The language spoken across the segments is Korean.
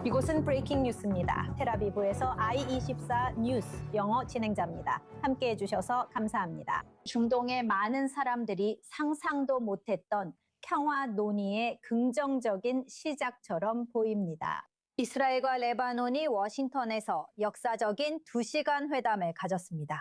이곳은 브레이킹 뉴스입니다. 텔아비브에서 I24 뉴스 영어 진행자입니다. 함께해 주셔서 감사합니다. 중동의 많은 사람들이 상상도 못했던 평화 논의의 긍정적인 시작처럼 보입니다. 이스라엘과 레바논이 워싱턴에서 역사적인 2시간 회담을 가졌습니다.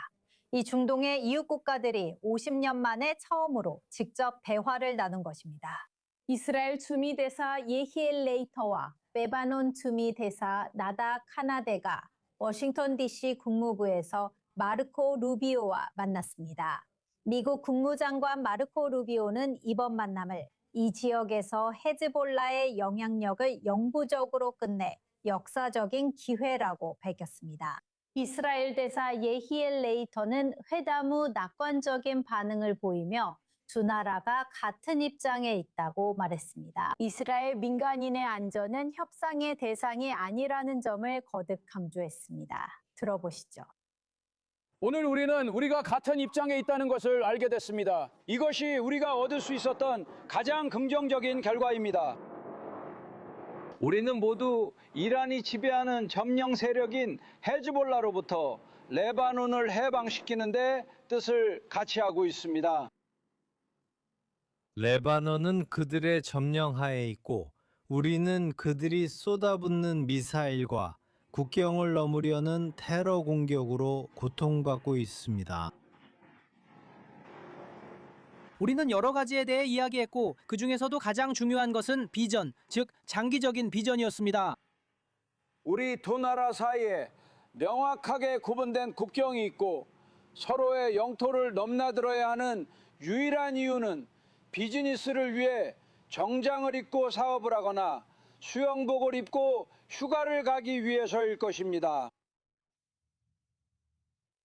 이 중동의 이웃 국가들이 50년 만에 처음으로 직접 대화를 나눈 것입니다. 이스라엘 주미 대사 예히엘 레이터와 레바논 주미 대사 나다 카나데가 워싱턴 DC 국무부에서 마르코 루비오와 만났습니다. 미국 국무장관 마르코 루비오는 이번 만남을 이 지역에서 헤즈볼라의 영향력을 영구적으로 끝내 역사적인 기회라고 밝혔습니다. 이스라엘 대사 예히엘 레이터는 회담 후 낙관적인 반응을 보이며 두 나라가 같은 입장에 있다고 말했습니다. 이스라엘 민간인의 안전은 협상의 대상이 아니라는 점을 거듭 강조했습니다. 들어보시죠. 오늘 우리는 우리가 같은 입장에 있다는 것을 알게 됐습니다. 이것이 우리가 얻을 수 있었던 가장 긍정적인 결과입니다. 우리는 모두 이란이 지배하는 점령 세력인 헤즈볼라로부터 레바논을 해방시키는 데 뜻을 같이 하고 있습니다. 레바논은 그들의 점령하에 있고 우리는 그들이 쏟아붓는 미사일과 국경을 넘으려는 테러 공격으로 고통받고 있습니다. 우리는 여러 가지에 대해 이야기했고 그 중에서도 가장 중요한 것은 비전, 즉 장기적인 비전이었습니다. 우리 두 나라 사이에 명확하게 구분된 국경이 있고 서로의 영토를 넘나들어야 하는 유일한 이유는 비즈니스를 위해 정장을 입고 사업을 하거나 수영복을 입고 휴가를 가기 위해서일 것입니다.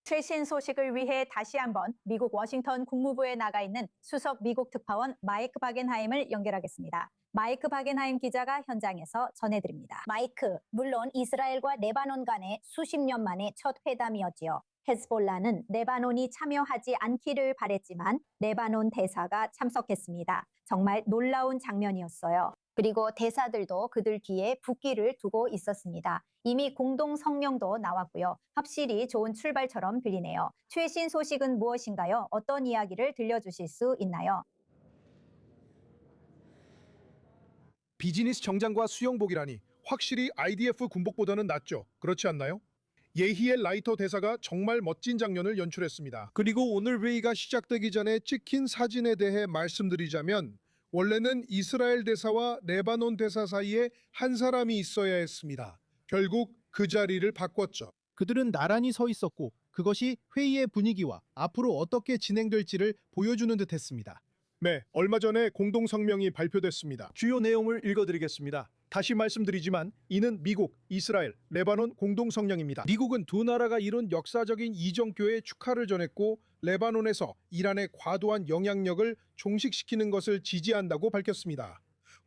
최신 소식을 위해 다시 한번 미국 워싱턴 국무부에 나가 있는 수석 미국 특파원 마이크 바겐하임을 연결하겠습니다. 마이크 바겐하임 기자가 현장에서 전해드립니다. 마이크, 물론 이스라엘과 레바논 간의 수십 년 만의 첫 회담이었지요. 헤즈볼라는 레바논이 참여하지 않기를 바랬지만 레바논 대사가 참석했습니다. 정말 놀라운 장면이었어요. 그리고 대사들도 그들 뒤에 국기를 두고 있었습니다. 이미 공동 성명도 나왔고요. 확실히 좋은 출발처럼 들리네요. 최신 소식은 무엇인가요? 어떤 이야기를 들려주실 수 있나요? 비즈니스 정장과 수영복이라니 확실히 IDF 군복보다는 낫죠. 그렇지 않나요? 예히엘 라이터 대사가 정말 멋진 장면을 연출했습니다. 그리고 오늘 회의가 시작되기 전에 찍힌 사진에 대해 말씀드리자면 원래는 이스라엘 대사와 레바논 대사 사이에 한 사람이 있어야 했습니다. 결국 그 자리를 바꿨죠. 그들은 나란히 서 있었고 그것이 회의의 분위기와 앞으로 어떻게 진행될지를 보여주는 듯했습니다. 네, 얼마 전에 공동 성명이 발표됐습니다. 주요 내용을 읽어드리겠습니다. 다시 말씀드리지만 이는 미국, 이스라엘, 레바논 공동 성명입니다. 미국은 두 나라가 이룬 역사적인 이정교에 축하를 전했고 레바논에서 이란의 과도한 영향력을 종식시키는 것을 지지한다고 밝혔습니다.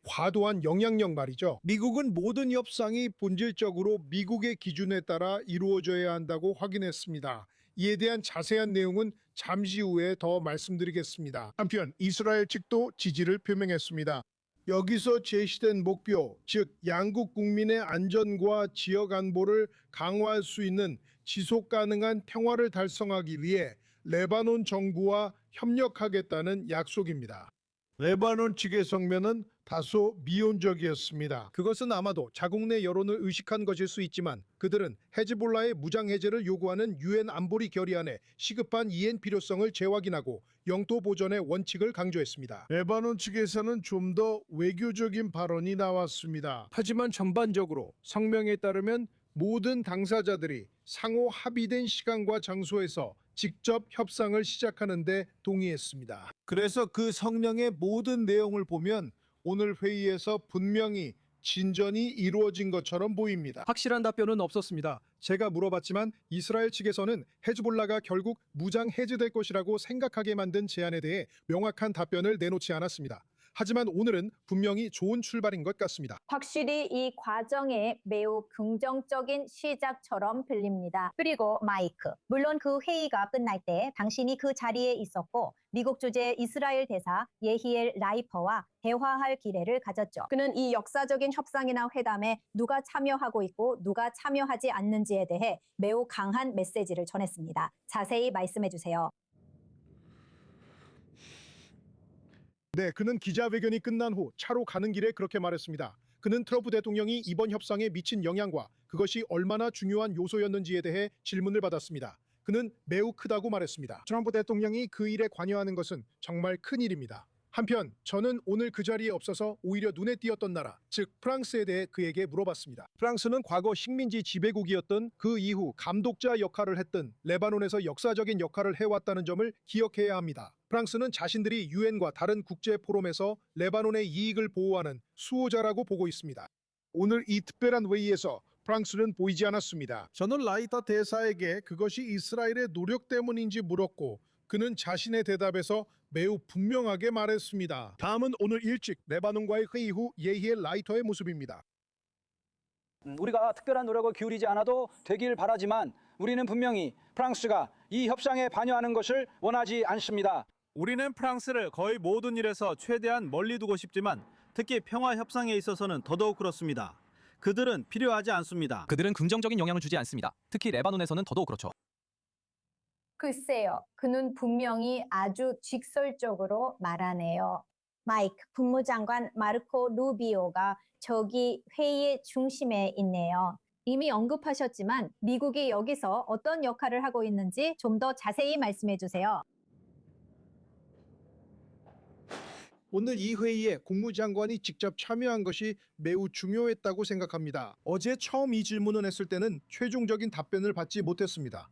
과도한 영향력 말이죠. 미국은 모든 협상이 본질적으로 미국의 기준에 따라 이루어져야 한다고 확인했습니다. 이에 대한 자세한 내용은 잠시 후에 더 말씀드리겠습니다. 한편 이스라엘 측도 지지를 표명했습니다. 여기서 제시된 목표, 즉 양국 국민의 안전과 지역 안보를 강화할 수 있는 지속 가능한 평화를 달성하기 위해 레바논 정부와 협력하겠다는 약속입니다. 레바논 측의 성명은 다소 미온적이었습니다. 그것은 아마도 자국 내 여론을 의식한 것일 수 있지만 그들은 헤즈볼라의 무장 해제를 요구하는 유엔 안보리 결의안의 시급한 이행 필요성을 재확인하고 영토 보전의 원칙을 강조했습니다. 레바논 측에서는 좀 더 외교적인 발언이 나왔습니다. 하지만 전반적으로 성명에 따르면 모든 당사자들이 상호 합의된 시간과 장소에서 직접 협상을 시작하는 데 동의했습니다. 그래서 그 성명의 모든 내용을 보면 오늘 회의에서 분명히 진전이 이루어진 것처럼 보입니다. 확실한 답변은 없었습니다. 제가 물어봤지만 이스라엘 측에서는 헤즈볼라가 결국 무장 해제될 것이라고 생각하게 만든 제안에 대해 명확한 답변을 내놓지 않았습니다. 하지만 오늘은 분명히 좋은 출발인 것 같습니다. 확실히 이 과정에 매우 긍정적인 시작처럼 들립니다. 그리고 마이크. 물론 그 회의가 끝날 때 당신이 그 자리에 있었고 미국 주재 이스라엘 대사 예히엘 라이퍼와 대화할 기회를 가졌죠. 그는 이 역사적인 협상이나 회담에 누가 참여하고 있고 누가 참여하지 않는지에 대해 매우 강한 메시지를 전했습니다. 자세히 말씀해 주세요. 네, 그는 기자회견이 끝난 후 차로 가는 길에 그렇게 말했습니다. 그는 트럼프 대통령이 이번 협상에 미친 영향과 그것이 얼마나 중요한 요소였는지에 대해 질문을 받았습니다. 그는 매우 크다고 말했습니다. 트럼프 대통령이 그 일에 관여하는 것은 정말 큰 일입니다. 한편 저는 오늘 그 자리에 없어서 오히려 눈에 띄었던 나라, 즉 프랑스에 대해 그에게 물어봤습니다. 프랑스는 과거 식민지 지배국이었던 그 이후 감독자 역할을 했던 레바논에서 역사적인 역할을 해왔다는 점을 기억해야 합니다. 프랑스는 자신들이 유엔과 다른 국제 포럼에서 레바논의 이익을 보호하는 수호자라고 보고 있습니다. 오늘 이 특별한 회의에서 프랑스는 보이지 않았습니다. 저는 라이터 대사에게 그것이 이스라엘의 노력 때문인지 물었고 그는 자신의 대답에서 매우 분명하게 말했습니다. 다음은 오늘 일찍 레바논과의 회의 후 예히엘 라이터의 모습입니다. 우리가 특별한 노력을 기울이지 않아도 되길 바라지만 우리는 분명히 프랑스가 이 협상에 관여하는 것을 원하지 않습니다. 우리는 프랑스를 거의 모든 일에서 최대한 멀리 두고 싶지만 특히 평화 협상에 있어서는 더더욱 그렇습니다. 그들은 필요하지 않습니다. 그들은 긍정적인 영향을 주지 않습니다. 특히 레바논에서는 더더욱 그렇죠. 글쎄요. 그는 분명히 아주 직설적으로 말하네요. 마이크 국무장관 마르코 루비오가 저기 회의의 중심에 있네요. 이미 언급하셨지만 미국이 여기서 어떤 역할을 하고 있는지 좀 더 자세히 말씀해 주세요. 오늘 이 회의에 국무장관이 직접 참여한 것이 매우 중요했다고 생각합니다. 어제 처음 이 질문을 했을 때는 최종적인 답변을 받지 못했습니다.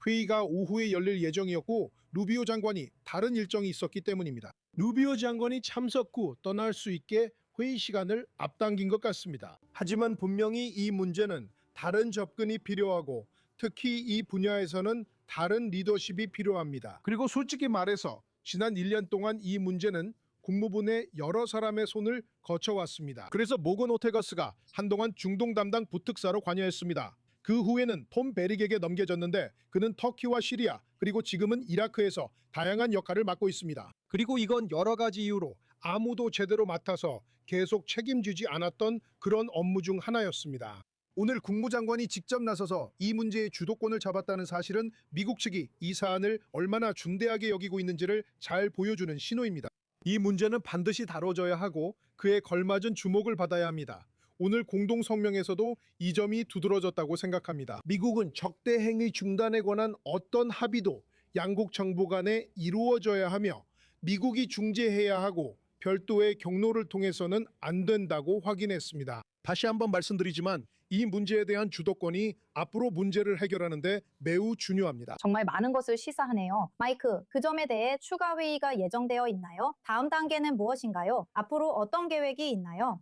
회의가 오후에 열릴 예정이었고 루비오 장관이 다른 일정이 있었기 때문입니다. 루비오 장관이 참석 후 떠날 수 있게 회의 시간을 앞당긴 것 같습니다. 하지만 분명히 이 문제는 다른 접근이 필요하고 특히 이 분야에서는 다른 리더십이 필요합니다. 그리고 솔직히 말해서 지난 1년 동안 이 문제는 국무부 내 여러 사람의 손을 거쳐왔습니다. 그래서 모건 오테거스가 한동안 중동 담당 부특사로 관여했습니다. 그 후에는 톰 베릭에게 넘겨졌는데 그는 터키와 시리아 그리고 지금은 이라크에서 다양한 역할을 맡고 있습니다. 그리고 이건 여러 가지 이유로 아무도 제대로 맡아서 계속 책임지지 않았던 그런 업무 중 하나였습니다. 오늘 국무장관이 직접 나서서 이 문제의 주도권을 잡았다는 사실은 미국 측이 이 사안을 얼마나 중대하게 여기고 있는지를 잘 보여주는 신호입니다. 이 문제는 반드시 다뤄져야 하고 그에 걸맞은 주목을 받아야 합니다. 오늘 공동성명에서도 이 점이 두드러졌다고 생각합니다. 미국은 적대 행위 중단에 관한 어떤 합의도 양국 정부 간에 이루어져야 하며 미국이 중재해야 하고 별도의 경로를 통해서는 안 된다고 확인했습니다. 다시 한번 말씀드리지만 이 문제에 대한 주도권이 앞으로 문제를 해결하는 데 매우 중요합니다. 정말 많은 것을 시사하네요. 마이크, 그 점에 대해 추가 회의가 예정되어 있나요? 다음 단계는 무엇인가요? 앞으로 어떤 계획이 있나요?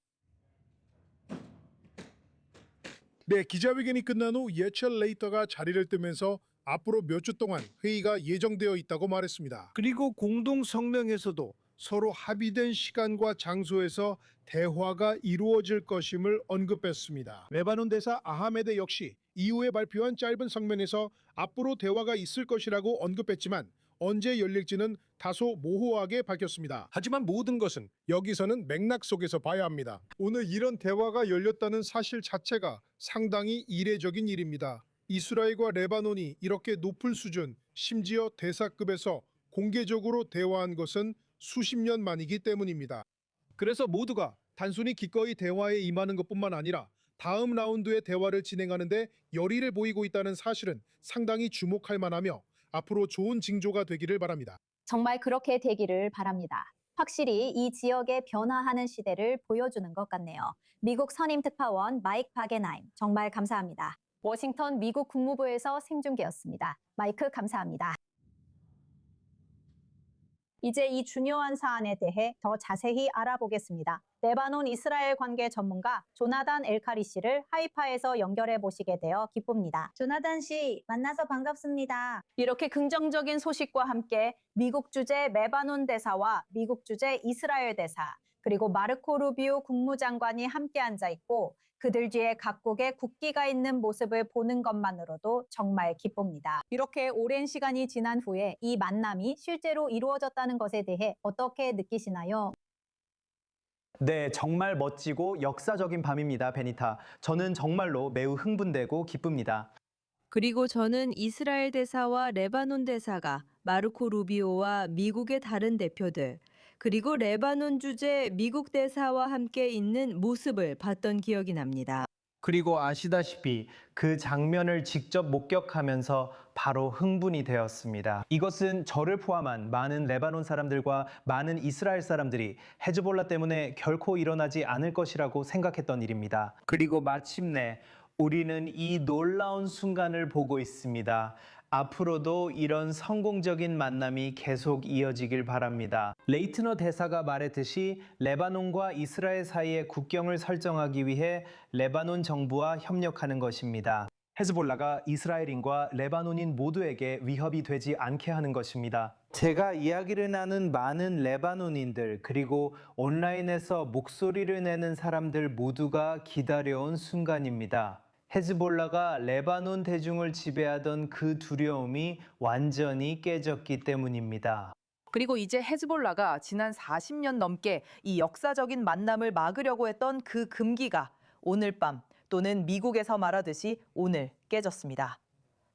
네, 기자회견이 끝난 후 예첼 레이터가 자리를 뜨면서 앞으로 몇 주 동안 회의가 예정되어 있다고 말했습니다. 그리고 공동성명에서도 서로 합의된 시간과 장소에서 대화가 이루어질 것임을 언급했습니다. 레바논 대사 아하메드 역시 이후에 발표한 짧은 성명에서 앞으로 대화가 있을 것이라고 언급했지만 언제 열릴지는 다소 모호하게 밝혔습니다. 하지만 모든 것은 여기서는 맥락 속에서 봐야 합니다. 오늘 이런 대화가 열렸다는 사실 자체가 상당히 이례적인 일입니다. 이스라엘과 레바논이 이렇게 높은 수준, 심지어 대사급에서 공개적으로 대화한 것은 수십 년 만이기 때문입니다. 그래서 모두가 단순히 기꺼이 대화에 임하는 것뿐만 아니라 다음 라운드의 대화를 진행하는데 열의를 보이고 있다는 사실은 상당히 주목할 만하며 앞으로 좋은 징조가 되기를 바랍니다. 정말 그렇게 되기를 바랍니다. 확실히 이 지역의 변화하는 시대를 보여주는 것 같네요. 미국 선임 특파원 마이크 바겐하임, 정말 감사합니다. 워싱턴 미국 국무부에서 생중계였습니다. 마이크 감사합니다. 이제 이 중요한 사안에 대해 더 자세히 알아보겠습니다. 레바논 이스라엘 관계 전문가 조나단 엘카리 씨를 하이파에서 연결해 보시게 되어 기쁩니다. 조나단 씨, 만나서 반갑습니다. 이렇게 긍정적인 소식과 함께 미국 주재 레바논 대사와 미국 주재 이스라엘 대사, 그리고 마르코 루비오 국무장관이 함께 앉아 있고 그들 뒤에 각국의 국기가 있는 모습을 보는 것만으로도 정말 기쁩니다. 이렇게 오랜 시간이 지난 후에 이 만남이 실제로 이루어졌다는 것에 대해 어떻게 느끼시나요? 네, 정말 멋지고 역사적인 밤입니다, 베니타. 저는 정말로 매우 흥분되고 기쁩니다. 그리고 저는 이스라엘 대사와 레바논 대사가 마르코 루비오와 미국의 다른 대표들, 그리고 레바논 주재 미국 대사와 함께 있는 모습을 봤던 기억이 납니다. 그리고 아시다시피 그 장면을 직접 목격하면서 바로 흥분이 되었습니다. 이것은 저를 포함한 많은 레바논 사람들과 많은 이스라엘 사람들이 헤즈볼라 때문에 결코 일어나지 않을 것이라고 생각했던 일입니다. 그리고 마침내 우리는 이 놀라운 순간을 보고 있습니다. 앞으로도 이런 성공적인 만남이 계속 이어지길 바랍니다. 레이트너 대사가 말했듯이 레바논과 이스라엘 사이의 국경을 설정하기 위해 레바논 정부와 협력하는 것입니다. 헤즈볼라가 이스라엘인과 레바논인 모두에게 위협이 되지 않게 하는 것입니다. 제가 이야기를 나눈 많은 레바논인들 그리고 온라인에서 목소리를 내는 사람들 모두가 기다려온 순간입니다. 헤즈볼라가 레바논 대중을 지배하던 그 두려움이 완전히 깨졌기 때문입니다. 그리고 이제 헤즈볼라가 지난 40년 넘게 이 역사적인 만남을 막으려고 했던 그 금기가 오늘 밤 또는 미국에서 말하듯이 오늘 깨졌습니다.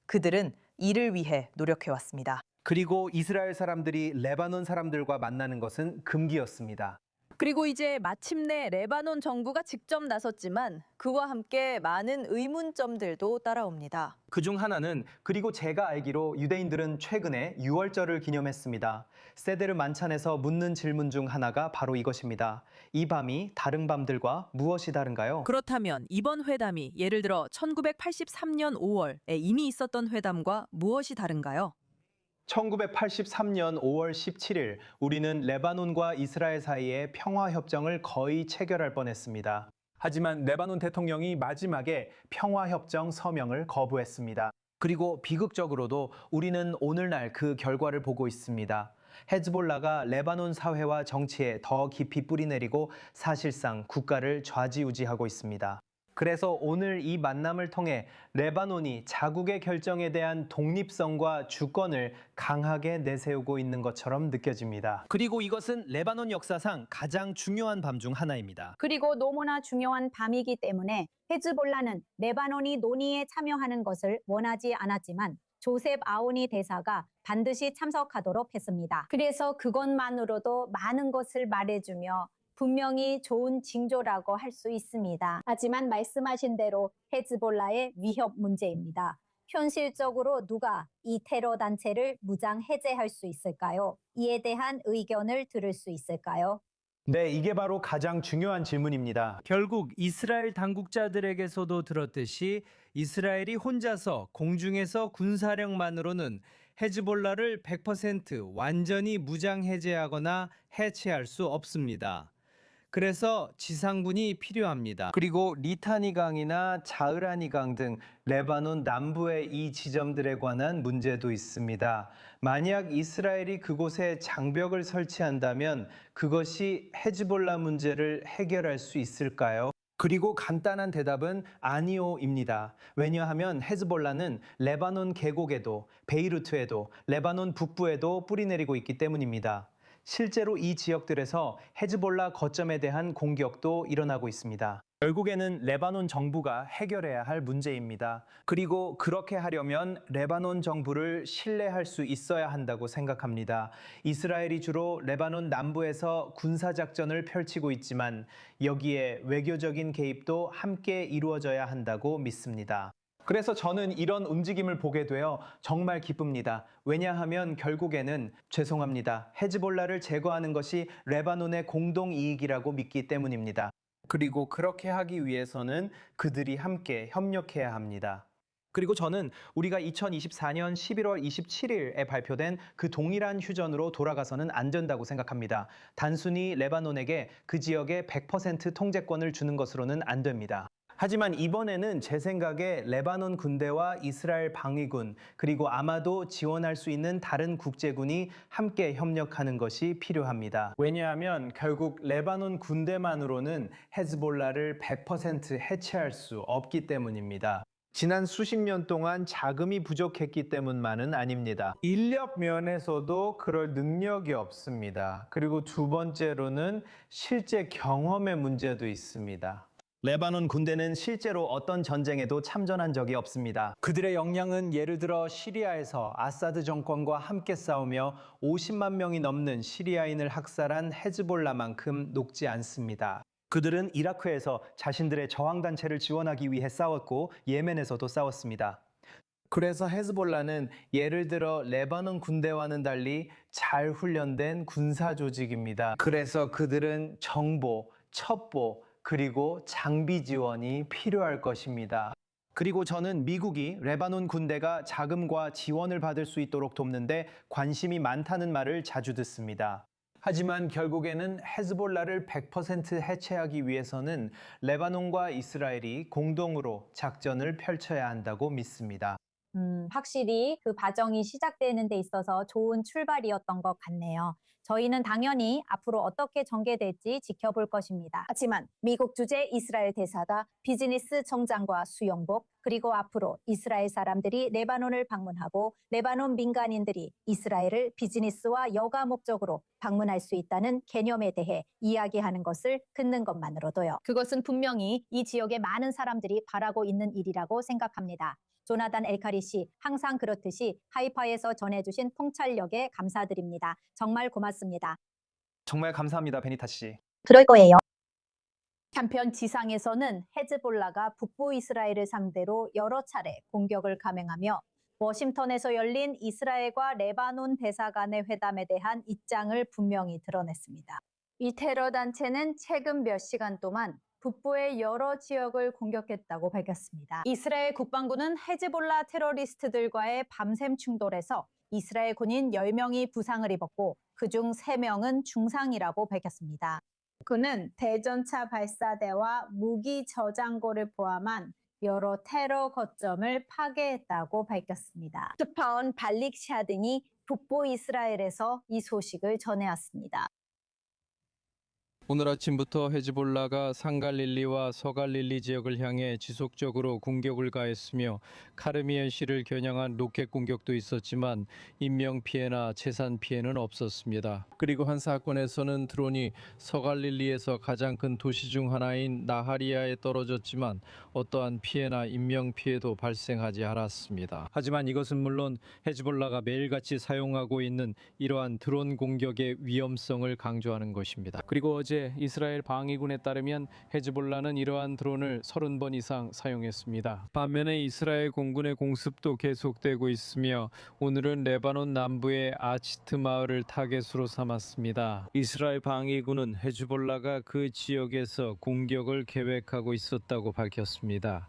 그들은 이를 위해 노력해왔습니다. 그리고 이스라엘 사람들이 레바논 사람들과 만나는 것은 금기였습니다. 그리고 이제 마침내 레바논 정부가 직접 나섰지만 그와 함께 많은 의문점들도 따라옵니다. 그중 하나는 그리고 제가 알기로 유대인들은 최근에 유월절을 기념했습니다. 세데르 만찬에서 묻는 질문 중 하나가 바로 이것입니다. 이 밤이 다른 밤들과 무엇이 다른가요? 그렇다면 이번 회담이 예를 들어 1983년 5월에 이미 있었던 회담과 무엇이 다른가요? 1983년 5월 17일 우리는 레바논과 이스라엘 사이에 평화협정을 거의 체결할 뻔했습니다. 하지만 레바논 대통령이 마지막에 평화협정 서명을 거부했습니다. 그리고 비극적으로도 우리는 오늘날 그 결과를 보고 있습니다. 헤즈볼라가 레바논 사회와 정치에 더 깊이 뿌리내리고 사실상 국가를 좌지우지하고 있습니다. 그래서 오늘 이 만남을 통해 레바논이 자국의 결정에 대한 독립성과 주권을 강하게 내세우고 있는 것처럼 느껴집니다. 그리고 이것은 레바논 역사상 가장 중요한 밤 중 하나입니다. 그리고 너무나 중요한 밤이기 때문에 헤즈볼라는 레바논이 논의에 참여하는 것을 원하지 않았지만 조셉 아오니 대사가 반드시 참석하도록 했습니다. 그래서 그것만으로도 많은 것을 말해주며 분명히 좋은 징조라고 할 수 있습니다. 하지만 말씀하신 대로 헤즈볼라의 위협 문제입니다. 현실적으로 누가 이 테러 단체를 무장 해제할 수 있을까요? 이에 대한 의견을 들을 수 있을까요? 네, 이게 바로 가장 중요한 질문입니다. 결국 이스라엘 당국자들에게서도 들었듯이 이스라엘이 혼자서 공중에서 군사력만으로는 헤즈볼라를 100% 완전히 무장 해제하거나 해체할 수 없습니다. 그래서 지상군이 필요합니다. 그리고 리타니 강이나 자으라니 강 등 레바논 남부의 이 지점들에 관한 문제도 있습니다. 만약 이스라엘이 그곳에 장벽을 설치한다면 그것이 헤즈볼라 문제를 해결할 수 있을까요? 그리고 간단한 대답은 아니오입니다. 왜냐하면 헤즈볼라는 레바논 계곡에도 베이루트에도 레바논 북부에도 뿌리내리고 있기 때문입니다. 실제로 이 지역들에서 헤즈볼라 거점에 대한 공격도 일어나고 있습니다. 결국에는 레바논 정부가 해결해야 할 문제입니다. 그리고 그렇게 하려면 레바논 정부를 신뢰할 수 있어야 한다고 생각합니다. 이스라엘이 주로 레바논 남부에서 군사작전을 펼치고 있지만 여기에 외교적인 개입도 함께 이루어져야 한다고 믿습니다. 그래서 저는 이런 움직임을 보게 되어 정말 기쁩니다. 왜냐하면 결국에는 죄송합니다. 헤즈볼라를 제거하는 것이 레바논의 공동 이익이라고 믿기 때문입니다. 그리고 그렇게 하기 위해서는 그들이 함께 협력해야 합니다. 그리고 저는 우리가 2024년 11월 27일에 발표된 그 동일한 휴전으로 돌아가서는 안 된다고 생각합니다. 단순히 레바논에게 그 지역의 100% 통제권을 주는 것으로는 안 됩니다. 하지만 이번에는 제 생각에 레바논 군대와 이스라엘 방위군 그리고 아마도 지원할 수 있는 다른 국제군이 함께 협력하는 것이 필요합니다. 왜냐하면 결국 레바논 군대만으로는 헤즈볼라를 100% 해체할 수 없기 때문입니다. 지난 수십 년 동안 자금이 부족했기 때문만은 아닙니다. 인력 면에서도 그럴 능력이 없습니다. 그리고 두 번째로는 실제 경험의 문제도 있습니다. 레바논 군대는 실제로 어떤 전쟁에도 참전한 적이 없습니다. 그들의 역량은 예를 들어 시리아에서 아사드 정권과 함께 싸우며 50만 명이 넘는 시리아인을 학살한 헤즈볼라만큼 높지 않습니다. 그들은 이라크에서 자신들의 저항단체를 지원하기 위해 싸웠고 예멘에서도 싸웠습니다. 그래서 헤즈볼라는 예를 들어 레바논 군대와는 달리 잘 훈련된 군사 조직입니다. 그래서 그들은 정보, 첩보, 그리고 장비 지원이 필요할 것입니다. 그리고 저는 미국이 레바논 군대가 자금과 지원을 받을 수 있도록 돕는데 관심이 많다는 말을 자주 듣습니다. 하지만 결국에는 헤즈볼라를 100% 해체하기 위해서는 레바논과 이스라엘이 공동으로 작전을 펼쳐야 한다고 믿습니다. 확실히 그 과정이 시작되는 데 있어서 좋은 출발이었던 것 같네요. 저희는 당연히 앞으로 어떻게 전개될지 지켜볼 것입니다. 하지만 미국 주재 이스라엘 대사가 비즈니스 정장과 수영복, 그리고 앞으로 이스라엘 사람들이 레바논을 방문하고 레바논 민간인들이 이스라엘을 비즈니스와 여가 목적으로 방문할 수 있다는 개념에 대해 이야기하는 것을 듣는 것만으로도요. 그것은 분명히 이 지역의 많은 사람들이 바라고 있는 일이라고 생각합니다. 조나단 엘카리 씨, 항상 그렇듯이 하이파에서 전해주신 통찰력에 감사드립니다. 정말 고맙습니다. 정말 감사합니다, 베니타 씨. 그럴 거예요. 한편 지상에서는 헤즈볼라가 북부 이스라엘을 상대로 여러 차례 공격을 감행하며 워싱턴에서 열린 이스라엘과 레바논 대사 간의 회담에 대한 입장을 분명히 드러냈습니다. 이 테러 단체는 최근 몇 시간 동안 북부의 여러 지역을 공격했다고 밝혔습니다. 이스라엘 국방부는 헤즈볼라 테러리스트들과의 밤샘 충돌에서 이스라엘 군인 10명이 부상을 입었고 그중 3명은 중상이라고 밝혔습니다. 그는 대전차 발사대와 무기 저장고를 포함한 여러 테러 거점을 파괴했다고 밝혔습니다. 스파온 발릭샤 등이 북부 이스라엘에서 이 소식을 전해왔습니다. 오늘 아침부터 헤즈볼라가 상갈릴리와 서갈릴리 지역을 향해 지속적으로 공격을 가했으며 카르미엘시를 겨냥한 로켓 공격도 있었지만 인명 피해나 재산 피해는 없었습니다. 그리고 한 사건에서는 드론이 서갈릴리에서 가장 큰 도시 중 하나인 나하리아에 떨어졌지만 어떠한 피해나 인명 피해도 발생하지 않았습니다. 하지만 이것은 물론 헤즈볼라가 매일같이 사용하고 있는 이러한 드론 공격의 위험성을 강조하는 것입니다. 그리고 어제 이스라엘 방위군에 따르면 헤즈볼라는 이러한 드론을 30번 이상 사용했습니다. 반면에 이스라엘 공군의 공습도 계속되고 있으며 오늘은 레바논 남부의 아치트 마을을 타겟으로 삼았습니다. 이스라엘 방위군은 헤즈볼라가 그 지역에서 공격을 계획하고 있었다고 밝혔습니다.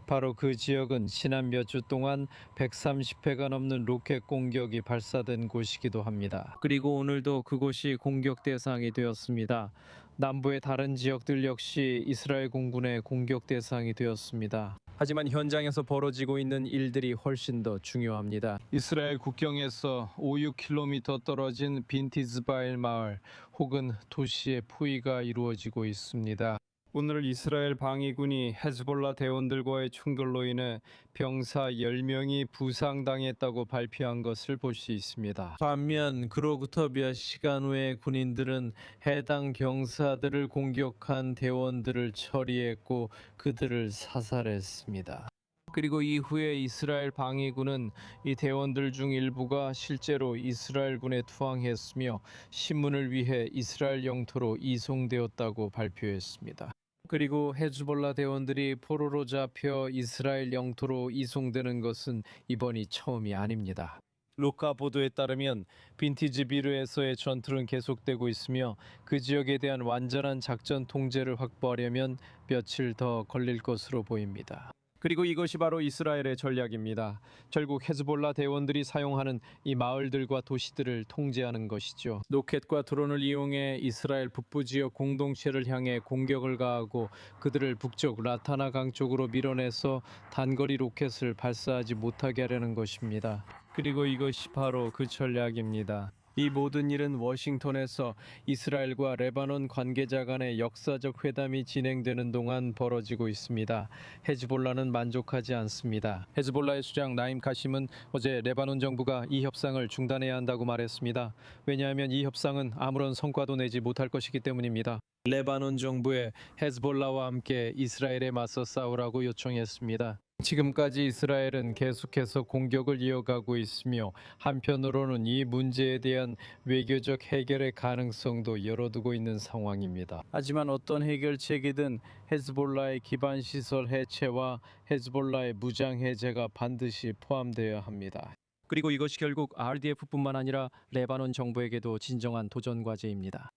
바로 그 지역은 지난 몇 주 동안 130회가 넘는 로켓 공격이 발사된 곳이기도 합니다. 그리고 오늘도 그곳이 공격 대상이 되었습니다. 남부의 다른 지역들 역시 이스라엘 공군의 공격 대상이 되었습니다. 하지만 현장에서 벌어지고 있는 일들이 훨씬 더 중요합니다. 이스라엘 국경에서 5-6km 떨어진 빈티즈바일 마을 혹은 도시의 포위가 이루어지고 있습니다. 오늘 이스라엘 방위군이 헤즈볼라 대원들과의 충돌로 인해 병사 10명이 부상당했다고 발표한 것을 볼 수 있습니다. 반면 그로부터 몇 시간 후에 군인들은 해당 병사들을 공격한 대원들을 처리했고 그들을 사살했습니다. 그리고 이후에 이스라엘 방위군은 이 대원들 중 일부가 실제로 이스라엘군에 투항했으며 신문을 위해 이스라엘 영토로 이송되었다고 발표했습니다. 그리고 헤즈볼라 대원들이 포로로 잡혀 이스라엘 영토로 이송되는 것은 이번이 처음이 아닙니다. 로카 보도에 따르면 빈티지 비르에서의 전투는 계속되고 있으며 그 지역에 대한 완전한 작전 통제를 확보하려면 며칠 더 걸릴 것으로 보입니다. 그리고 이것이 바로 이스라엘의 전략입니다. 결국 헤즈볼라 대원들이 사용하는 이 마을들과 도시들을 통제하는 것이죠. 로켓과 드론을 이용해 이스라엘 북부 지역 공동체를 향해 공격을 가하고 그들을 북쪽 라타나 강 쪽으로 밀어내서 단거리 로켓을 발사하지 못하게 하려는 것입니다. 그리고 이것이 바로 그 전략입니다. 이 모든 일은 워싱턴에서 이스라엘과 레바논 관계자 간의 역사적 회담이 진행되는 동안 벌어지고 있습니다. 헤즈볼라는 만족하지 않습니다. 헤즈볼라의 수장 나임 카심은 어제 레바논 정부가 이 협상을 중단해야 한다고 말했습니다. 왜냐하면 이 협상은 아무런 성과도 내지 못할 것이기 때문입니다. 레바논 정부에 헤즈볼라와 함께 이스라엘에 맞서 싸우라고 요청했습니다. 지금까지 이스라엘은 계속해서 공격을 이어가고 있으며 한편으로는 이 문제에 대한 외교적 해결의 가능성도 열어두고 있는 상황입니다. 하지만 어떤 해결책이든 헤즈볼라의 기반 시설 해체와 헤즈볼라의 무장 해제가 반드시 포함되어야 합니다. 그리고 이것이 결국 RDF뿐만 아니라 레바논 정부에게도 진정한 도전 과제입니다.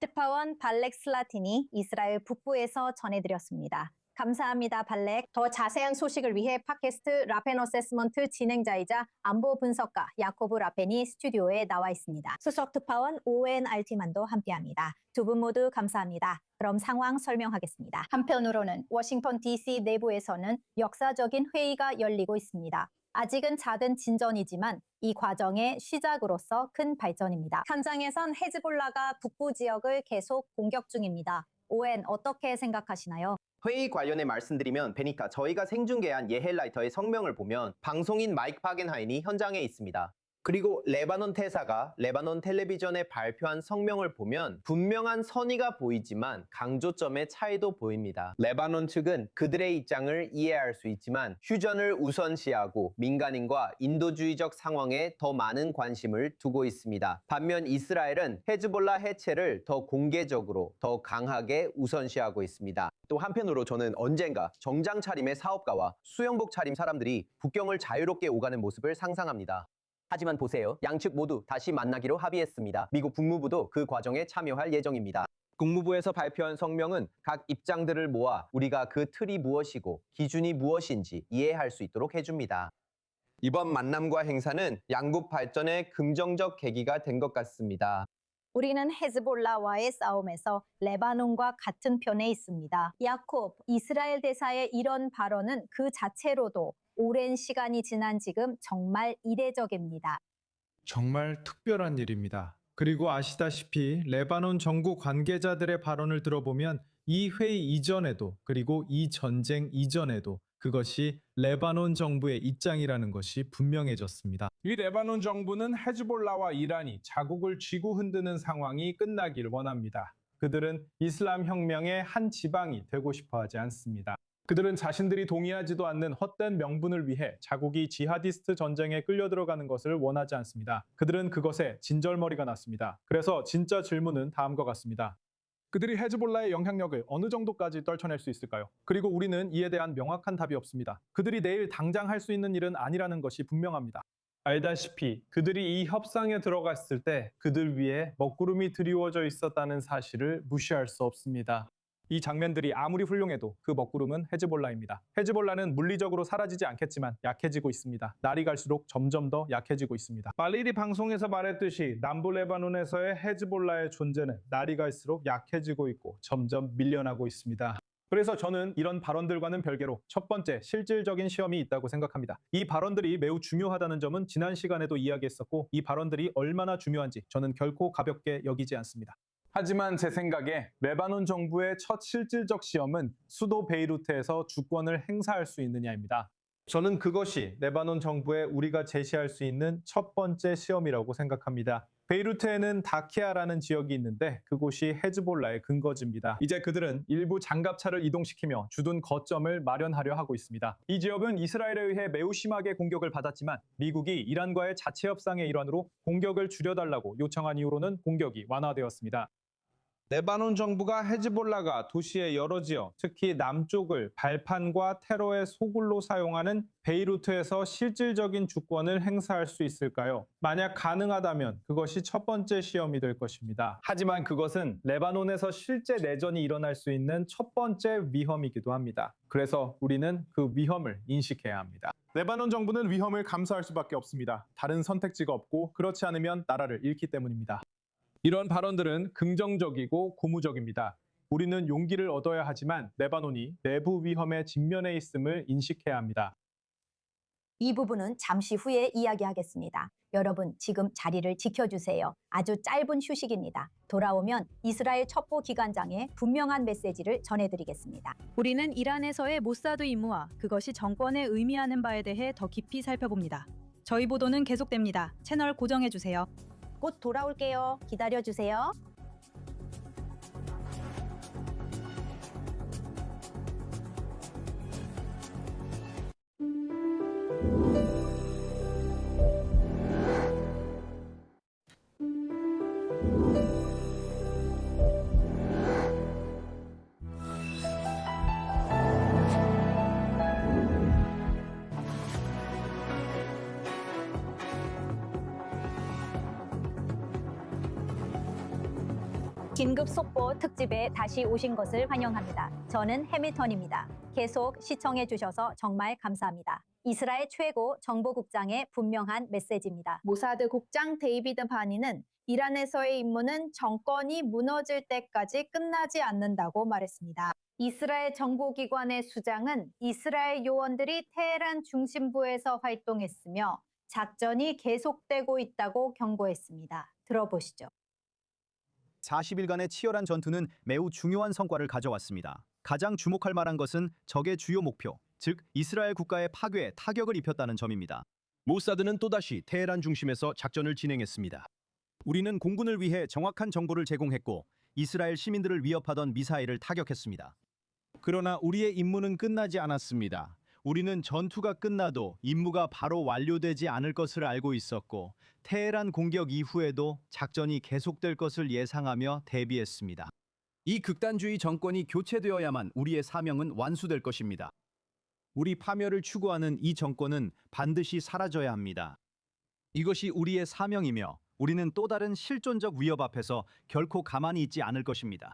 특파원 발렉 슬라틴이 이스라엘 북부에서 전해드렸습니다. 감사합니다, 발렉. 더 자세한 소식을 위해 팟캐스트 라펜 어세스먼트 진행자이자 안보 분석가 야코브 라펜이 스튜디오에 나와 있습니다. 수석 특파원 오웬 알티만도 함께합니다. 두 분 모두 감사합니다. 그럼 상황 설명하겠습니다. 한편으로는 워싱턴 DC 내부에서는 역사적인 회의가 열리고 있습니다. 아직은 작은 진전이지만 이 과정의 시작으로서 큰 발전입니다. 현장에선 헤즈볼라가 북부 지역을 계속 공격 중입니다. 오웬, 어떻게 생각하시나요? 회의 관련해 말씀드리면 베니타, 저희가 생중계한 예헬라이터의 성명을 보면 방송인 마이크 파겐하인이 현장에 있습니다. 그리고 레바논 대사가 레바논 텔레비전에 발표한 성명을 보면 분명한 선의가 보이지만 강조점의 차이도 보입니다. 레바논 측은 그들의 입장을 이해할 수 있지만 휴전을 우선시하고 민간인과 인도주의적 상황에 더 많은 관심을 두고 있습니다. 반면 이스라엘은 헤즈볼라 해체를 더 공개적으로 더 강하게 우선시하고 있습니다. 또 한편으로 저는 언젠가 정장 차림의 사업가와 수영복 차림 사람들이 국경을 자유롭게 오가는 모습을 상상합니다. 하지만 보세요. 양측 모두 다시 만나기로 합의했습니다. 미국 국무부도 그 과정에 참여할 예정입니다. 국무부에서 발표한 성명은 각 입장들을 모아 우리가 그 틀이 무엇이고 기준이 무엇인지 이해할 수 있도록 해줍니다. 이번 만남과 행사는 양국 발전의 긍정적 계기가 된 것 같습니다. 우리는 헤즈볼라와의 싸움에서 레바논과 같은 편에 있습니다. 야콥, 이스라엘 대사의 이런 발언은 그 자체로도 오랜 시간이 지난 지금 정말 이례적입니다. 정말 특별한 일입니다. 그리고 아시다시피 레바논 정부 관계자들의 발언을 들어보면 이 회의 이전에도 그리고 이 전쟁 이전에도 그것이 레바논 정부의 입장이라는 것이 분명해졌습니다. 이 레바논 정부는 헤즈볼라와 이란이 자국을 쥐고 흔드는 상황이 끝나길 원합니다. 그들은 이슬람 혁명의 한 지방이 되고 싶어 하지 않습니다. 그들은 자신들이 동의하지도 않는 헛된 명분을 위해 자국이 지하디스트 전쟁에 끌려들어가는 것을 원하지 않습니다. 그들은 그것에 진절머리가 났습니다. 그래서 진짜 질문은 다음과 같습니다. 그들이 헤즈볼라의 영향력을 어느 정도까지 떨쳐낼 수 있을까요? 그리고 우리는 이에 대한 명확한 답이 없습니다. 그들이 내일 당장 할 수 있는 일은 아니라는 것이 분명합니다. 알다시피 그들이 이 협상에 들어갔을 때 그들 위에 먹구름이 드리워져 있었다는 사실을 무시할 수 없습니다. 이 장면들이 아무리 훌륭해도 그 먹구름은 헤즈볼라입니다. 헤즈볼라는 물리적으로 사라지지 않겠지만 약해지고 있습니다. 날이 갈수록 점점 더 약해지고 있습니다. 발리리 방송에서 말했듯이 남부 레바논에서의 헤즈볼라의 존재는 날이 갈수록 약해지고 있고 점점 밀려나고 있습니다. 그래서 저는 이런 발언들과는 별개로 첫 번째 실질적인 시험이 있다고 생각합니다. 이 발언들이 매우 중요하다는 점은 지난 시간에도 이야기했었고 이 발언들이 얼마나 중요한지 저는 결코 가볍게 여기지 않습니다. 하지만 제 생각에 레바논 정부의 첫 실질적 시험은 수도 베이루트에서 주권을 행사할 수 있느냐입니다. 저는 그것이 레바논 정부에 우리가 제시할 수 있는 첫 번째 시험이라고 생각합니다. 베이루트에는 다키아라는 지역이 있는데 그곳이 헤즈볼라의 근거지입니다. 이제 그들은 일부 장갑차를 이동시키며 주둔 거점을 마련하려 하고 있습니다. 이 지역은 이스라엘에 의해 매우 심하게 공격을 받았지만 미국이 이란과의 자체 협상의 일환으로 공격을 줄여달라고 요청한 이후로는 공격이 완화되었습니다. 레바논 정부가 헤즈볼라가 도시의 여러 지역, 특히 남쪽을 발판과 테러의 소굴로 사용하는 베이루트에서 실질적인 주권을 행사할 수 있을까요? 만약 가능하다면 그것이 첫 번째 시험이 될 것입니다. 하지만 그것은 레바논에서 실제 내전이 일어날 수 있는 첫 번째 위험이기도 합니다. 그래서 우리는 그 위험을 인식해야 합니다. 레바논 정부는 위험을 감수할 수밖에 없습니다. 다른 선택지가 없고 그렇지 않으면 나라를 잃기 때문입니다. 이런 발언들은 긍정적이고 고무적입니다. 우리는 용기를 얻어야 하지만 레바논이 내부 위험에 직면해 있음을 인식해야 합니다. 이 부분은 잠시 후에 이야기하겠습니다. 여러분, 지금 자리를 지켜주세요. 아주 짧은 휴식입니다. 돌아오면 이스라엘 첩보 기관장의 분명한 메시지를 전해드리겠습니다. 우리는 이란에서의 모사드 임무와 그것이 정권에 의미하는 바에 대해 더 깊이 살펴봅니다. 저희 보도는 계속됩니다. 채널 고정해주세요. 곧 돌아올게요. 기다려주세요. 긴급 속보 특집에 다시 오신 것을 환영합니다. 저는 해밀턴입니다. 계속 시청해 주셔서 정말 감사합니다. 이스라엘 최고 정보국장의 분명한 메시지입니다. 모사드 국장 데이비드 바니는 이란에서의 임무는 정권이 무너질 때까지 끝나지 않는다고 말했습니다. 이스라엘 정보기관의 수장은 이스라엘 요원들이 테헤란 중심부에서 활동했으며 작전이 계속되고 있다고 경고했습니다. 들어보시죠. 40일간의 치열한 전투는 매우 중요한 성과를 가져왔습니다. 가장 주목할 만한 것은 적의 주요 목표, 즉 이스라엘 국가의 파괴에 타격을 입혔다는 점입니다. 모사드는 또다시 테헤란 중심에서 작전을 진행했습니다. 우리는 공군을 위해 정확한 정보를 제공했고 이스라엘 시민들을 위협하던 미사일을 타격했습니다. 그러나 우리의 임무는 끝나지 않았습니다. 우리는 전투가 끝나도 임무가 바로 완료되지 않을 것을 알고 있었고 테헤란 공격 이후에도 작전이 계속될 것을 예상하며 대비했습니다. 이 극단주의 정권이 교체되어야만 우리의 사명은 완수될 것입니다. 우리 파멸을 추구하는 이 정권은 반드시 사라져야 합니다. 이것이 우리의 사명이며 우리는 또 다른 실존적 위협 앞에서 결코 가만히 있지 않을 것입니다.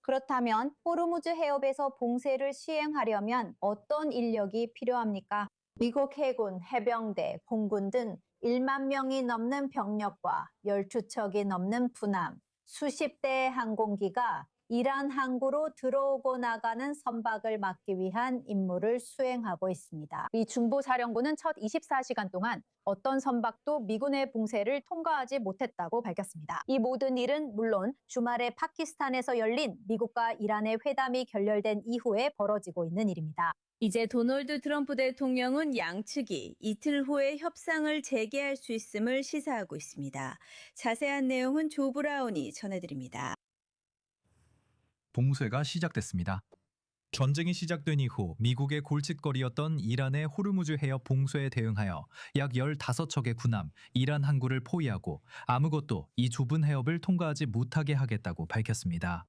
그렇다면 호르무즈 해협에서 봉쇄를 시행하려면 어떤 인력이 필요합니까? 미국 해군, 해병대, 공군 등 1만 명이 넘는 병력과 12척이 넘는 군함, 수십 대의 항공기가 이란 항구로 들어오고 나가는 선박을 막기 위한 임무를 수행하고 있습니다. 미 중부사령부는 첫 24시간 동안 어떤 선박도 미군의 봉쇄를 통과하지 못했다고 밝혔습니다. 이 모든 일은 물론 주말에 파키스탄에서 열린 미국과 이란의 회담이 결렬된 이후에 벌어지고 있는 일입니다. 이제 도널드 트럼프 대통령은 양측이 이틀 후에 협상을 재개할 수 있음을 시사하고 있습니다. 자세한 내용은 조 브라운이 전해드립니다. 봉쇄가 시작됐습니다. 전쟁이 시작된 이후 미국의 골칫거리였던 이란의 호르무즈 해협 봉쇄에 대응하여 약 15척의 군함, 이란 항구를 포위하고 아무것도 이 좁은 해협을 통과하지 못하게 하겠다고 밝혔습니다.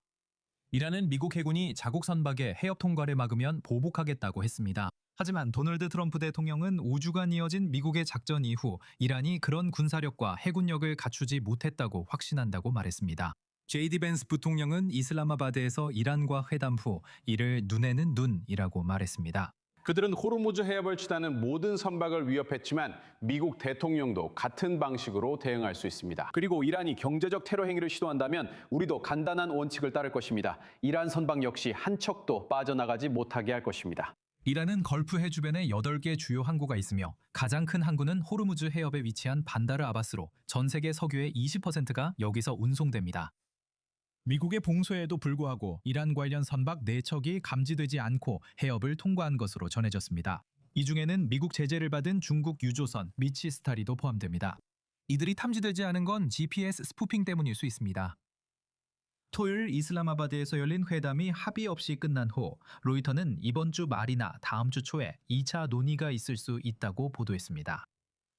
이란은 미국 해군이 자국 선박의 해협 통과를 막으면 보복하겠다고 했습니다. 하지만 도널드 트럼프 대통령은 5주간 이어진 미국의 작전 이후 이란이 그런 군사력과 해군력을 갖추지 못했다고 확신한다고 말했습니다. JD 벤스 부통령은 이슬라마바드에서 이란과 회담 후 이를 눈에는 눈이라고 말했습니다. 그들은 호르무즈 해협을 지나는 모든 선박을 위협했지만 미국 대통령도 같은 방식으로 대응할 수 있습니다. 그리고 이란이 경제적 테러 행위를 시도한다면 우리도 간단한 원칙을 따를 것입니다. 이란 선박 역시 한 척도 빠져나가지 못하게 할 것입니다. 이란은 걸프해 주변에 8개 주요 항구가 있으며 가장 큰 항구는 호르무즈 해협에 위치한 반다르 아바스로 전 세계 석유의 20%가 여기서 운송됩니다. 미국의 봉쇄에도 불구하고 이란 관련 선박 4척이 감지되지 않고 해협을 통과한 것으로 전해졌습니다. 이 중에는 미국 제재를 받은 중국 유조선 미치 스타리도 포함됩니다. 이들이 탐지되지 않은 건 GPS 스푸핑 때문일 수 있습니다. 토요일 이슬라마바드에서 열린 회담이 합의 없이 끝난 후 로이터는 이번 주 말이나 다음 주 초에 2차 논의가 있을 수 있다고 보도했습니다.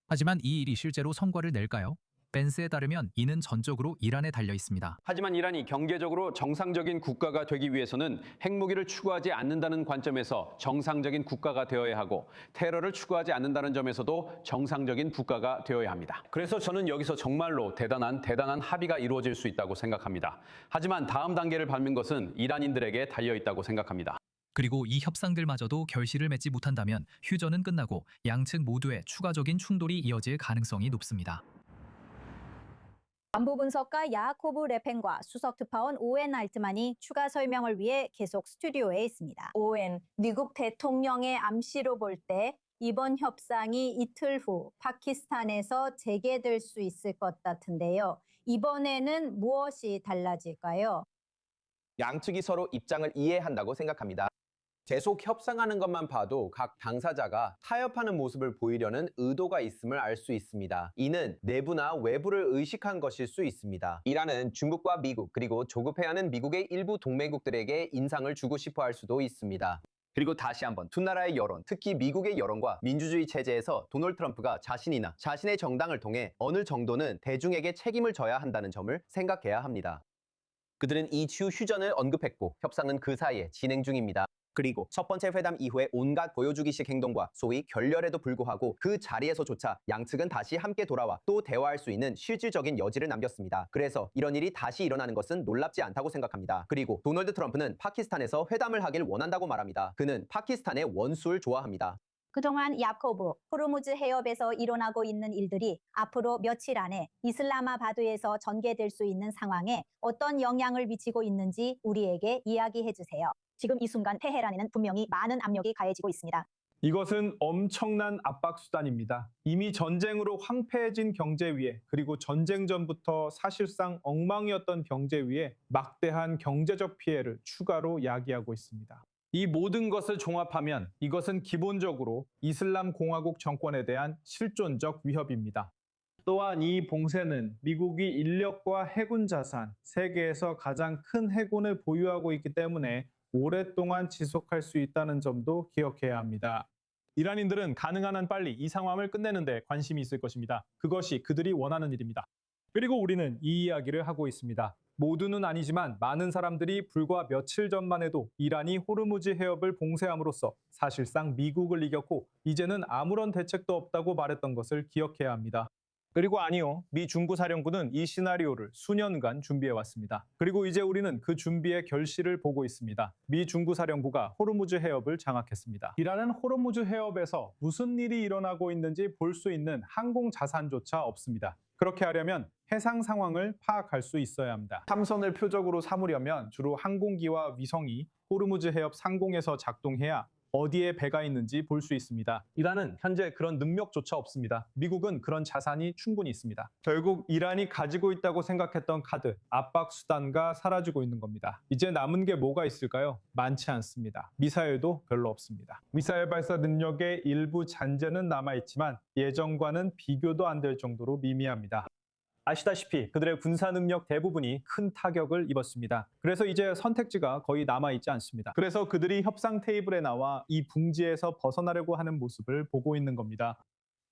하지만 이 일이 실제로 성과를 낼까요? 벤스에 따르면 이는 전적으로 이란에 달려 있습니다. 하지만 이란이 경제적으로 정상적인 국가가 되기 위해서는 핵무기를 추구하지 않는다는 관점에서 정상적인 국가가 되어야 하고 테러를 추구하지 않는다는 점에서도 정상적인 국가가 되어야 합니다. 그래서 저는 여기서 정말로 대단한 합의가 이루어질 수 있다고 생각합니다. 하지만 다음 단계를 밟는 것은 이란인들에게 달려 있다고 생각합니다. 그리고 이 협상들마저도 결실을 맺지 못한다면 휴전은 끝나고 양측 모두의 추가적인 충돌이 이어질 가능성이 높습니다. 안보 분석가 야코브 레펜과 수석 특파원 오웬 알트만이 추가 설명을 위해 계속 스튜디오에 있습니다. 오웬, 미국 대통령의 암시로 볼 때 이번 협상이 이틀 후 파키스탄에서 재개될 수 있을 것 같은데요. 이번에는 무엇이 달라질까요? 양측이 서로 입장을 이해한다고 생각합니다. 계속 협상하는 것만 봐도 각 당사자가 타협하는 모습을 보이려는 의도가 있음을 알 수 있습니다. 이는 내부나 외부를 의식한 것일 수 있습니다. 이란은 중국과 미국 그리고 조급해하는 미국의 일부 동맹국들에게 인상을 주고 싶어 할 수도 있습니다. 그리고 다시 한번 두 나라의 여론, 특히 미국의 여론과 민주주의 체제에서 도널드 트럼프가 자신이나 자신의 정당을 통해 어느 정도는 대중에게 책임을 져야 한다는 점을 생각해야 합니다. 그들은 이 주 휴전을 언급했고 협상은 그 사이에 진행 중입니다. 그리고 첫 번째 회담 이후에 온갖 보여주기식 행동과 소위 결렬에도 불구하고 그 자리에서조차 양측은 다시 함께 돌아와 또 대화할 수 있는 실질적인 여지를 남겼습니다. 그래서 이런 일이 다시 일어나는 것은 놀랍지 않다고 생각합니다. 그리고 도널드 트럼프는 파키스탄에서 회담을 하길 원한다고 말합니다. 그는 파키스탄의 원수를 좋아합니다. 그동안 야코브, 호르무즈 해협에서 일어나고 있는 일들이 앞으로 며칠 안에 이슬라마바드에서 전개될 수 있는 상황에 어떤 영향을 미치고 있는지 우리에게 이야기해 주세요. 지금 이 순간 테헤란에는 분명히 많은 압력이 가해지고 있습니다. 이것은 엄청난 압박 수단입니다. 이미 전쟁으로 황폐해진 경제 위에 그리고 전쟁 전부터 사실상 엉망이었던 경제 위에 막대한 경제적 피해를 추가로 야기하고 있습니다. 이 모든 것을 종합하면 이것은 기본적으로 이슬람 공화국 정권에 대한 실존적 위협입니다. 또한 이 봉쇄는 미국이 인력과 해군 자산, 세계에서 가장 큰 해군을 보유하고 있기 때문에 오랫동안 지속할 수 있다는 점도 기억해야 합니다. 이란인들은 가능한 한 빨리 이 상황을 끝내는 데 관심이 있을 것입니다. 그것이 그들이 원하는 일입니다. 그리고 우리는 이 이야기를 하고 있습니다. 모두는 아니지만 많은 사람들이 불과 며칠 전만 해도 이란이 호르무즈 해협을 봉쇄함으로써 사실상 미국을 이겼고 이제는 아무런 대책도 없다고 말했던 것을 기억해야 합니다. 그리고 아니요, 미 중부사령부는 이 시나리오를 수년간 준비해왔습니다. 그리고 이제 우리는 그 준비의 결실을 보고 있습니다. 미 중부사령부가 호르무즈 해협을 장악했습니다. 이란은 호르무즈 해협에서 무슨 일이 일어나고 있는지 볼 수 있는 항공 자산조차 없습니다. 그렇게 하려면 해상 상황을 파악할 수 있어야 합니다. 탐선을 표적으로 삼으려면 주로 항공기와 위성이 호르무즈 해협 상공에서 작동해야 어디에 배가 있는지 볼 수 있습니다. 이란은 현재 그런 능력조차 없습니다. 미국은 그런 자산이 충분히 있습니다. 결국 이란이 가지고 있다고 생각했던 카드, 압박 수단과 사라지고 있는 겁니다. 이제 남은 게 뭐가 있을까요? 많지 않습니다. 미사일도 별로 없습니다. 미사일 발사 능력의 일부 잔재는 남아있지만 예전과는 비교도 안 될 정도로 미미합니다. 아시다시피 그들의 군사 능력 대부분이 큰 타격을 입었습니다. 그래서 이제 선택지가 거의 남아있지 않습니다. 그래서 그들이 협상 테이블에 나와 이 붕지에서 벗어나려고 하는 모습을 보고 있는 겁니다.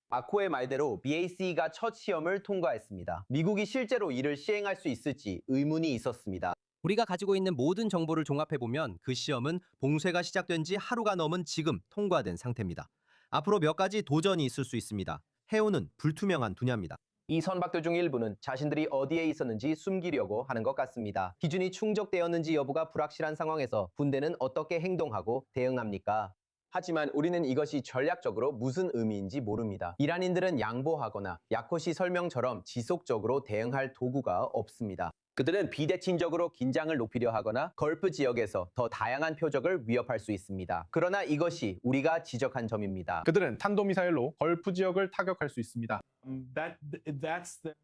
아코의 말대로 BAC가 첫 시험을 통과했습니다. 미국이 실제로 이를 시행할 수 있을지 의문이 있었습니다. 우리가 가지고 있는 모든 정보를 종합해보면 그 시험은 봉쇄가 시작된 지 하루가 넘은 지금 통과된 상태입니다. 앞으로 몇 가지 도전이 있을 수 있습니다. 해오는 불투명한 분야입니다. 이 선박들 중 일부는 자신들이 어디에 있었는지 숨기려고 하는 것 같습니다. 기준이 충족되었는지 여부가 불확실한 상황에서 군대는 어떻게 행동하고 대응합니까? 하지만 우리는 이것이 전략적으로 무슨 의미인지 모릅니다. 이란인들은 양보하거나 야코시 설명처럼 지속적으로 대응할 도구가 없습니다. 그들은 비대칭적으로 긴장을 높이려 하거나 걸프 지역에서 더 다양한 표적을 위협할 수 있습니다. 그러나 이것이 우리가 지적한 점입니다. 그들은 탄도미사일로 걸프 지역을 타격할 수 있습니다.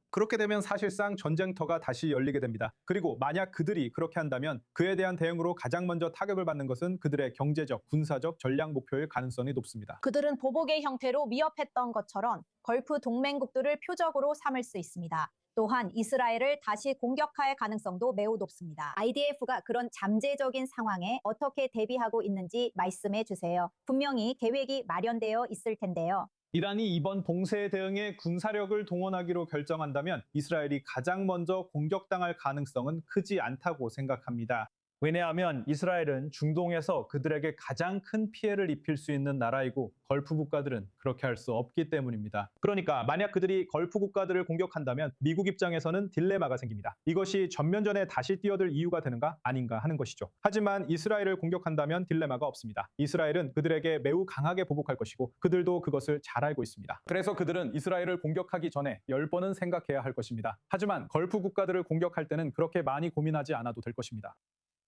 그렇게 되면 사실상 전쟁터가 다시 열리게 됩니다. 그리고 만약 그들이 그렇게 한다면 그에 대한 대응으로 가장 먼저 타격을 받는 것은 그들의 경제적, 군사적 전략 목표일 가능성이 높습니다. 그들은 보복의 형태로 위협했던 것처럼 걸프 동맹국들을 표적으로 삼을 수 있습니다. 또한 이스라엘을 다시 공격할 가능성도 매우 높습니다. IDF가 그런 잠재적인 상황에 어떻게 대비하고 있는지 말씀해 주세요. 분명히 계획이 마련되어 있을 텐데요. 이란이 이번 봉쇄에 대응해 군사력을 동원하기로 결정한다면 이스라엘이 가장 먼저 공격당할 가능성은 크지 않다고 생각합니다. 왜냐하면 이스라엘은 중동에서 그들에게 가장 큰 피해를 입힐 수 있는 나라이고 걸프 국가들은 그렇게 할 수 없기 때문입니다. 그러니까 만약 그들이 걸프 국가들을 공격한다면 미국 입장에서는 딜레마가 생깁니다. 이것이 전면전에 다시 뛰어들 이유가 되는가 아닌가 하는 것이죠. 하지만 이스라엘을 공격한다면 딜레마가 없습니다. 이스라엘은 그들에게 매우 강하게 보복할 것이고 그들도 그것을 잘 알고 있습니다. 그래서 그들은 이스라엘을 공격하기 전에 10번은 생각해야 할 것입니다. 하지만 걸프 국가들을 공격할 때는 그렇게 많이 고민하지 않아도 될 것입니다.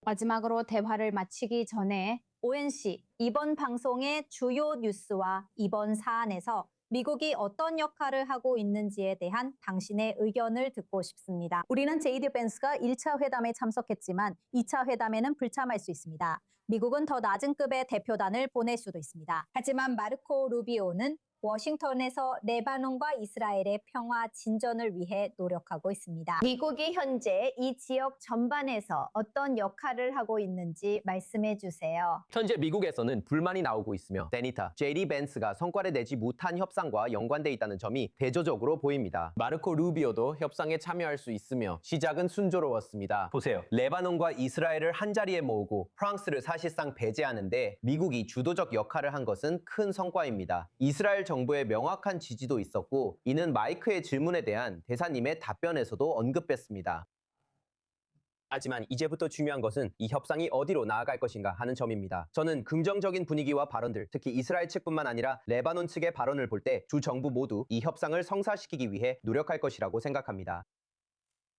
마지막으로 대화를 마치기 전에 ONC 이번 방송의 주요 뉴스와 이번 사안에서 미국이 어떤 역할을 하고 있는지에 대한 당신의 의견을 듣고 싶습니다. 우리는 제이디 벤스가 1차 회담에 참석했지만 2차 회담에는 불참할 수 있습니다. 미국은 더 낮은 급의 대표단을 보낼 수도 있습니다. 하지만 마르코 루비오는 워싱턴에서 레바논과 이스라엘의 평화 진전을 위해 노력하고 있습니다. 미국이 현재 이 지역 전반에서 어떤 역할을 하고 있는지 말씀해 주세요. 현재 미국에서는 불만이 나오고 있으며 데니타, 제이디 벤스가 성과를 내지 못한 협상과 연관돼 있다는 점이 대조적으로 보입니다. 마르코 루비오도 협상에 참여할 수 있으며 시작은 순조로웠습니다. 보세요. 레바논과 이스라엘을 한자리에 모으고 프랑스를 사실상 배제하는데 미국이 주도적 역할을 한 것은 큰 성과입니다. 이스라엘 정부의 명확한 지지도 있었고 이는 마이크의 질문에 대한 대사님의 답변에서도 언급했습니다. 하지만 이제부터 중요한 것은 이 협상이 어디로 나아갈 것인가 하는 점입니다. 저는 긍정적인 분위기와 발언들, 특히 이스라엘 측뿐만 아니라 레바논 측의 발언을 볼 때 두 정부 모두 이 협상을 성사시키기 위해 노력할 것이라고 생각합니다.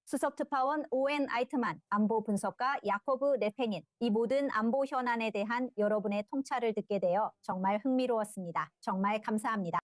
수석특파원 오웬 아이트만, 안보 분석가 야코브 레페닌, 이 모든 안보 현안에 대한 여러분의 통찰을 듣게 되어 정말 흥미로웠습니다. 정말 감사합니다.